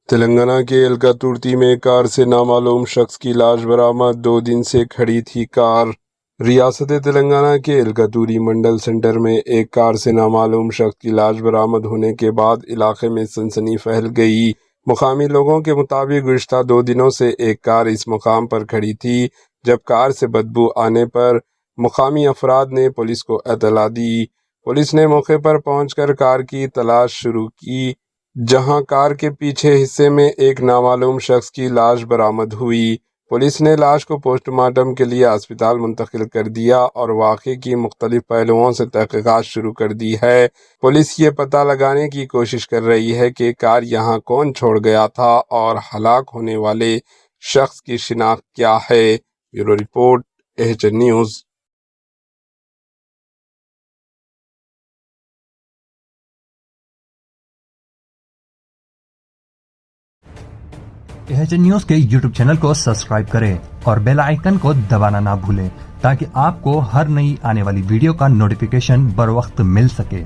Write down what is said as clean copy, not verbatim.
تلنگانہ کے الکاتورتی میں کار سے نامعلوم شخص کی لاش برآمد، 2 دن سے کھڑی تھی کار۔ ریاست تلنگانہ کے الکاتوری منڈل سینٹر میں ایک کار سے نامعلوم شخص کی لاش برآمد ہونے کے بعد علاقے میں سنسنی پھیل گئی۔ مقامی لوگوں کے مطابق گزشتہ 2 دنوں سے ایک کار اس مقام پر کھڑی تھی، جب کار سے بدبو آنے پر مقامی افراد نے پولیس کو اطلاع دی۔ پولیس نے موقع پر پہنچ کر کار کی تلاش شروع کی، جہاں کار کے پیچھے حصے میں ایک نامعلوم شخص کی لاش برآمد ہوئی۔ پولیس نے لاش کو پوسٹ مارٹم کے لیے اسپتال منتقل کر دیا اور واقعے کی مختلف پہلوؤں سے تحقیقات شروع کر دی ہے۔ پولیس یہ پتہ لگانے کی کوشش کر رہی ہے کہ کار یہاں کون چھوڑ گیا تھا اور ہلاک ہونے والے شخص کی شناخت کیا ہے۔ Bureau report, AHN news. AHN news کے YouTube چینل کو سبسکرائب کریں اور بیل آئیکن کو دبانا نہ بھولیں تاکہ آپ کو ہر نئی آنے والی ویڈیو کا نوٹیفیکیشن بر وقت مل سکے۔